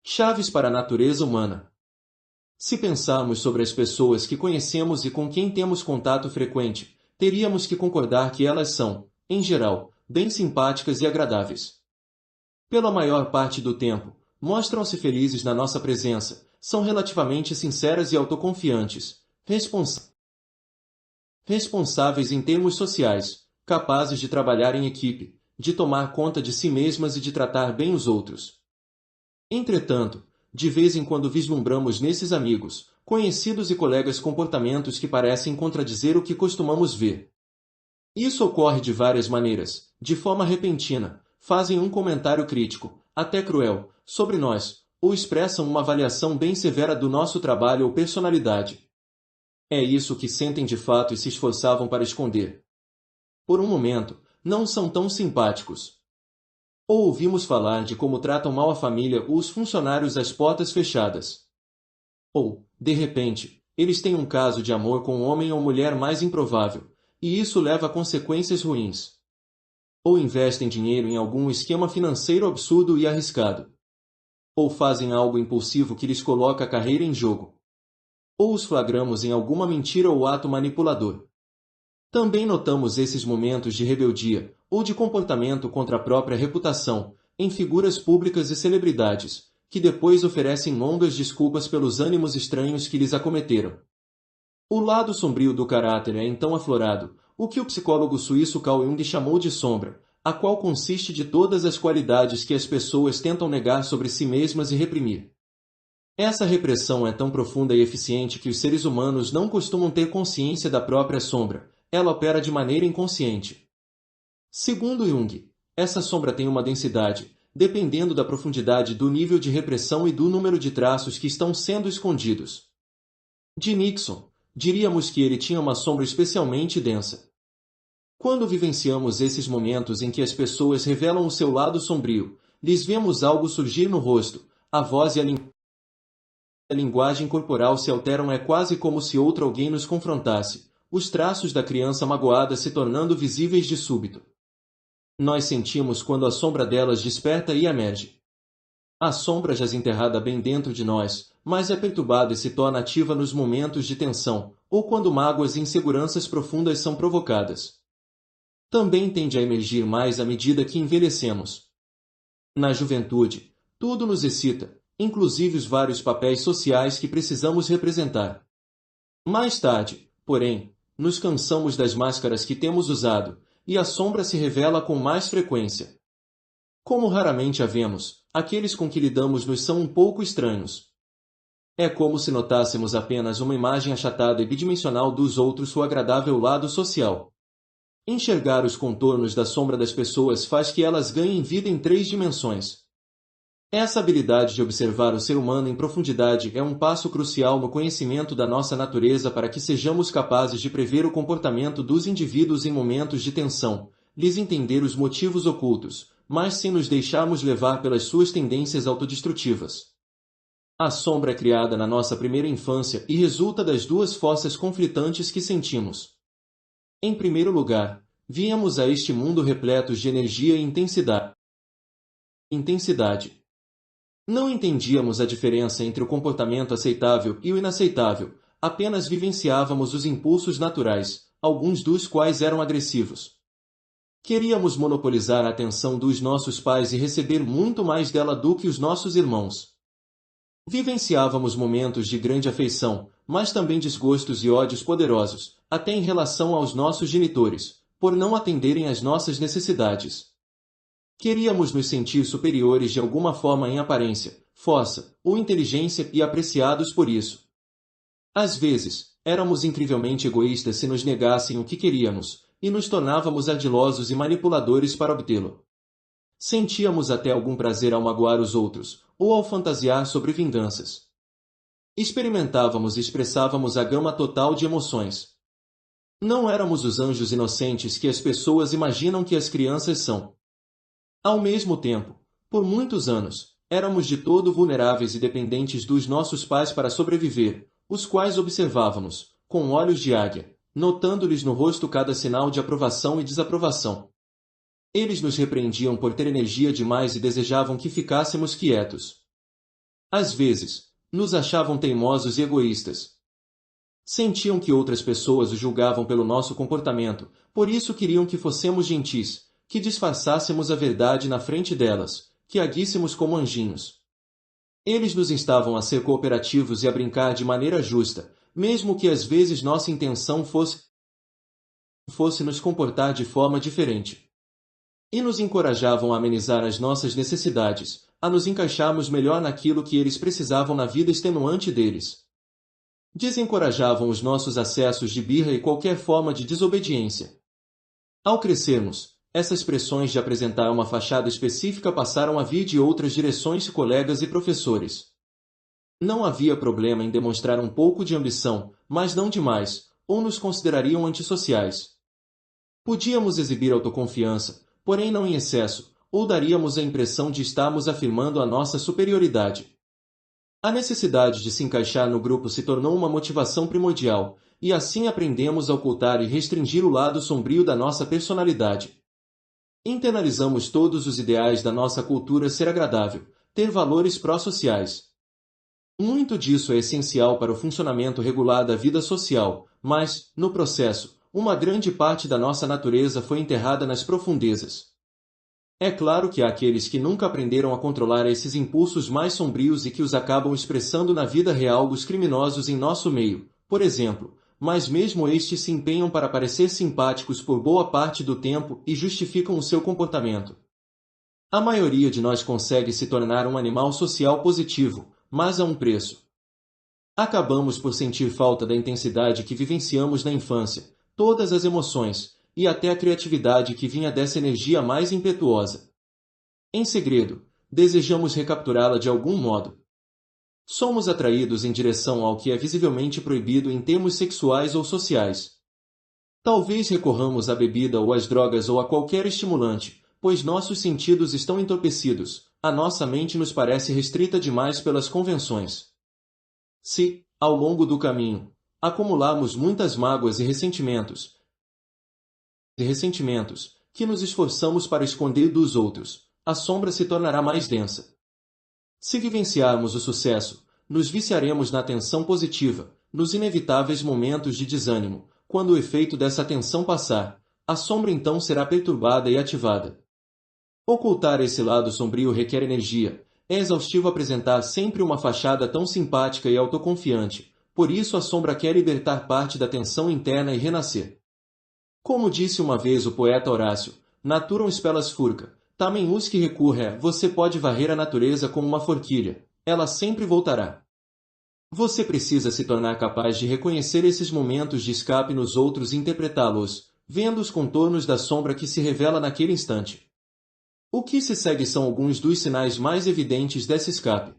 Chaves para a natureza humana. Se pensarmos sobre as pessoas que conhecemos e com quem temos contato frequente, teríamos que concordar que elas são, em geral, bem simpáticas e agradáveis. Pela maior parte do tempo, mostram-se felizes na nossa presença, são relativamente sinceras e autoconfiantes, responsáveis em termos sociais, capazes de trabalhar em equipe, de tomar conta de si mesmas e de tratar bem os outros. Entretanto, de vez em quando vislumbramos nesses amigos, conhecidos e colegas comportamentos que parecem contradizer o que costumamos ver. Isso ocorre de várias maneiras, de forma repentina, fazem um comentário crítico, até cruel, sobre nós, ou expressam uma avaliação bem severa do nosso trabalho ou personalidade. É isso que sentem de fato e se esforçavam para esconder. Por um momento, não são tão simpáticos. Ou ouvimos falar de como tratam mal a família ou os funcionários às portas fechadas. Ou, de repente, eles têm um caso de amor com um homem ou mulher mais improvável, e isso leva a consequências ruins. Ou investem dinheiro em algum esquema financeiro absurdo e arriscado. Ou fazem algo impulsivo que lhes coloca a carreira em jogo. Ou os flagramos em alguma mentira ou ato manipulador. Também notamos esses momentos de rebeldia, ou de comportamento contra a própria reputação, em figuras públicas e celebridades, que depois oferecem longas desculpas pelos ânimos estranhos que lhes acometeram. O lado sombrio do caráter é então aflorado, o que o psicólogo suíço Carl Jung chamou de sombra, a qual consiste de todas as qualidades que as pessoas tentam negar sobre si mesmas e reprimir. Essa repressão é tão profunda e eficiente que os seres humanos não costumam ter consciência da própria sombra, ela opera de maneira inconsciente. Segundo Jung, essa sombra tem uma densidade, dependendo da profundidade do nível de repressão e do número de traços que estão sendo escondidos. De Nixon, diríamos que ele tinha uma sombra especialmente densa. Quando vivenciamos esses momentos em que as pessoas revelam o seu lado sombrio, lhes vemos algo surgir no rosto, a voz e a linguagem corporal se alteram, é quase como se outro alguém nos confrontasse, os traços da criança magoada se tornando visíveis de súbito. Nós sentimos quando a sombra delas desperta e emerge. A sombra jaz enterrada bem dentro de nós, mas é perturbada e se torna ativa nos momentos de tensão, ou quando mágoas e inseguranças profundas são provocadas. Também tende a emergir mais à medida que envelhecemos. Na juventude, tudo nos excita, inclusive os vários papéis sociais que precisamos representar. Mais tarde, porém, nos cansamos das máscaras que temos usado, e a sombra se revela com mais frequência. Como raramente a vemos, aqueles com que lidamos nos são um pouco estranhos. É como se notássemos apenas uma imagem achatada e bidimensional dos outros, o agradável lado social. Enxergar os contornos da sombra das pessoas faz que elas ganhem vida em 3 dimensões. Essa habilidade de observar o ser humano em profundidade é um passo crucial no conhecimento da nossa natureza para que sejamos capazes de prever o comportamento dos indivíduos em momentos de tensão, lhes entender os motivos ocultos, mas sem nos deixarmos levar pelas suas tendências autodestrutivas. A sombra é criada na nossa primeira infância e resulta das duas forças conflitantes que sentimos. Em primeiro lugar, viemos a este mundo repletos de energia e intensidade. Não entendíamos a diferença entre o comportamento aceitável e o inaceitável, apenas vivenciávamos os impulsos naturais, alguns dos quais eram agressivos. Queríamos monopolizar a atenção dos nossos pais e receber muito mais dela do que os nossos irmãos. Vivenciávamos momentos de grande afeição, mas também desgostos e ódios poderosos, até em relação aos nossos genitores, por não atenderem às nossas necessidades. Queríamos nos sentir superiores de alguma forma em aparência, força ou inteligência e apreciados por isso. Às vezes, éramos incrivelmente egoístas se nos negassem o que queríamos, e nos tornávamos ardilosos e manipuladores para obtê-lo. Sentíamos até algum prazer ao magoar os outros, ou ao fantasiar sobre vinganças. Experimentávamos e expressávamos a gama total de emoções. Não éramos os anjos inocentes que as pessoas imaginam que as crianças são. Ao mesmo tempo, por muitos anos, éramos de todo vulneráveis e dependentes dos nossos pais para sobreviver, os quais observávamos, com olhos de águia, notando-lhes no rosto cada sinal de aprovação e desaprovação. Eles nos repreendiam por ter energia demais e desejavam que ficássemos quietos. Às vezes, nos achavam teimosos e egoístas. Sentiam que outras pessoas os julgavam pelo nosso comportamento, por isso queriam que fossemos gentis, que disfarçássemos a verdade na frente delas, que agíssemos como anjinhos. Eles nos instavam a ser cooperativos e a brincar de maneira justa, mesmo que às vezes nossa intenção fosse nos comportar de forma diferente. E nos encorajavam a amenizar as nossas necessidades, a nos encaixarmos melhor naquilo que eles precisavam na vida extenuante deles. Desencorajavam os nossos acessos de birra e qualquer forma de desobediência. Ao crescermos, essas pressões de apresentar uma fachada específica passaram a vir de outras direções de colegas e professores. Não havia problema em demonstrar um pouco de ambição, mas não demais, ou nos considerariam antissociais. Podíamos exibir autoconfiança, porém não em excesso, ou daríamos a impressão de estarmos afirmando a nossa superioridade. A necessidade de se encaixar no grupo se tornou uma motivação primordial, e assim aprendemos a ocultar e restringir o lado sombrio da nossa personalidade. Internalizamos todos os ideais da nossa cultura ser agradável, ter valores pró-sociais. Muito disso é essencial para o funcionamento regular da vida social, mas, no processo, uma grande parte da nossa natureza foi enterrada nas profundezas. É claro que há aqueles que nunca aprenderam a controlar esses impulsos mais sombrios e que os acabam expressando na vida real os criminosos em nosso meio, por exemplo, mas mesmo estes se empenham para parecer simpáticos por boa parte do tempo e justificam o seu comportamento. A maioria de nós consegue se tornar um animal social positivo, mas a um preço. Acabamos por sentir falta da intensidade que vivenciamos na infância, todas as emoções, e até a criatividade que vinha dessa energia mais impetuosa. Em segredo, desejamos recapturá-la de algum modo. Somos atraídos em direção ao que é visivelmente proibido em termos sexuais ou sociais. Talvez recorramos à bebida ou às drogas ou a qualquer estimulante, pois nossos sentidos estão entorpecidos, a nossa mente nos parece restrita demais pelas convenções. Se, ao longo do caminho, acumularmos muitas mágoas e ressentimentos, que nos esforçamos para esconder dos outros, a sombra se tornará mais densa. Se vivenciarmos o sucesso, nos viciaremos na atenção positiva, nos inevitáveis momentos de desânimo. Quando o efeito dessa atenção passar, a sombra então será perturbada e ativada. Ocultar esse lado sombrio requer energia. É exaustivo apresentar sempre uma fachada tão simpática e autoconfiante, por isso a sombra quer libertar parte da tensão interna e renascer. Como disse uma vez o poeta Horácio, naturam spellas furca, tamen usque recurre, você pode varrer a natureza com uma forquilha, ela sempre voltará. Você precisa se tornar capaz de reconhecer esses momentos de escape nos outros e interpretá-los, vendo os contornos da sombra que se revela naquele instante. O que se segue são alguns dos sinais mais evidentes desse escape.